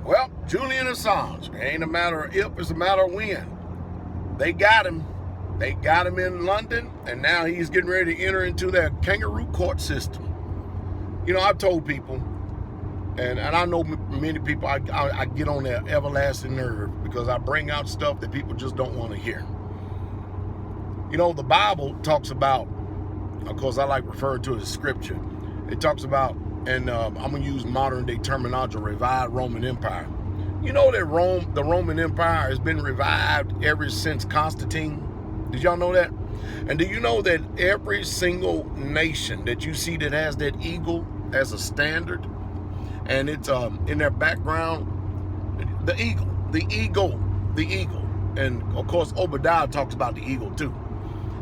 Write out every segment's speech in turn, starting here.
Well, Julian Assange, it ain't a matter of if, it's a matter of when. They got him. They got him in London, and now he's getting ready to enter into that kangaroo court system. You know, I've told people, and I know many people, I get on their everlasting nerve because I bring out stuff that people just don't want to hear. You know, the Bible talks about, of course, I like referring to it as scripture. It talks about, and I'm going to use modern day terminology, revived Roman Empire. You know that the Roman Empire has been revived ever since Constantine. Did y'all know that? And do you know that every single nation that you see that has that eagle as a standard, and it's in their background, the eagle, and of course Obadiah talks about the eagle too.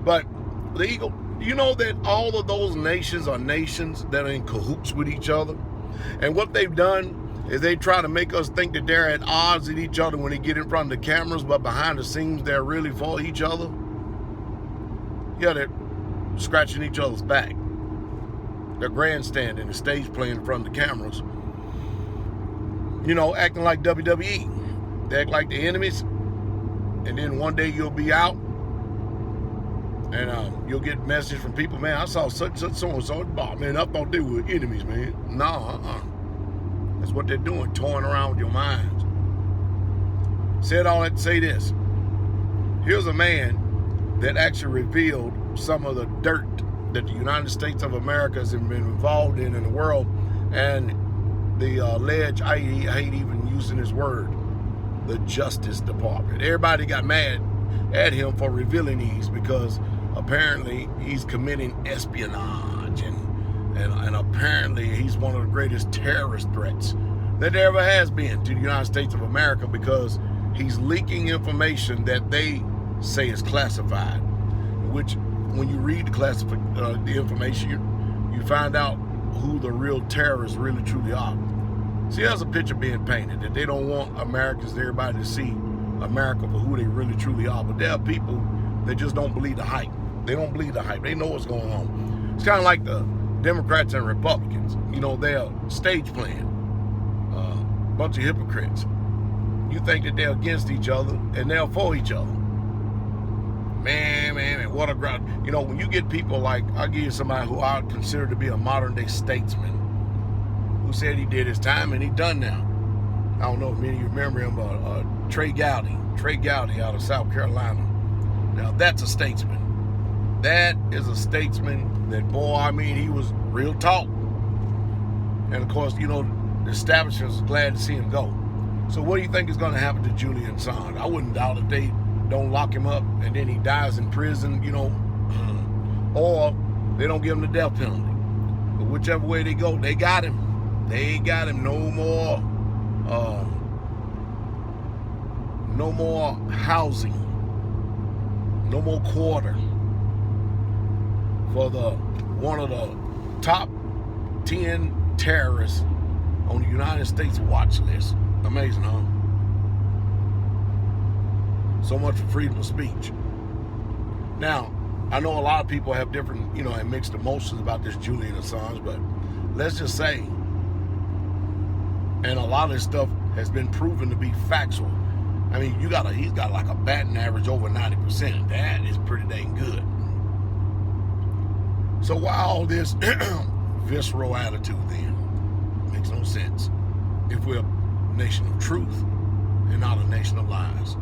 But the eagle, you know that all of those nations are nations that are in cahoots with each other, and what they've done is they try to make us think that they're at odds with each other when they get in front of the cameras, but behind the scenes they're really for each other. Yeah, they're scratching each other's back. They're grandstanding and stage playing in front of the cameras. You know, acting like WWE. They act like the enemies, and then one day you'll be out, and you'll get messages from people, man, I saw such so-and-so. Oh, man, I thought they were enemies, man. No, That's what they're doing, toying around with your minds. Said all that to say this. Here's a man that actually revealed some of the dirt that the United States of America has been involved in the world, and the alleged, I hate even using this word, the Justice Department. Everybody got mad at him for revealing these because apparently he's committing espionage, and apparently he's one of the greatest terrorist threats that there ever has been to the United States of America, because he's leaking information that they say is classified, which when you read the information, you find out who the real terrorists really truly are. See, there's a picture being painted that they don't want Americans, everybody to see America for who they really truly are. But there are people that just don't believe the hype. They don't believe the hype. They know what's going on. It's kind of like the Democrats and Republicans. You know, they're stage playing. Bunch of hypocrites. You think that they're against each other and they're for each other. Man, what a ground. You know, when you get people like, I'll give you somebody who I consider to be a modern day statesman, who said he did his time and he done now. I don't know if many of you remember him, but Trey Gowdy out of South Carolina. Now that's a statesman. That is a statesman that, boy, I mean, he was real talk. And of course, you know, the establishment was glad to see him go. So what do you think is going to happen to Julian Assange? I wouldn't doubt if they don't lock him up and then he dies in prison, you know, or they don't give him the death penalty. But whichever way they go, they got him. They got him. No more housing. No more quarter for one of the top 10 terrorists on the United States watch list. Amazing, huh? So much for freedom of speech. Now, I know a lot of people have different, you know, and mixed emotions about this Julian Assange, but let's just say, and a lot of this stuff has been proven to be factual. I mean, he's got like a batting average over 90%. That is pretty dang good. So why all this visceral attitude then? Makes no sense if we're a nation of truth and not a nation of lies.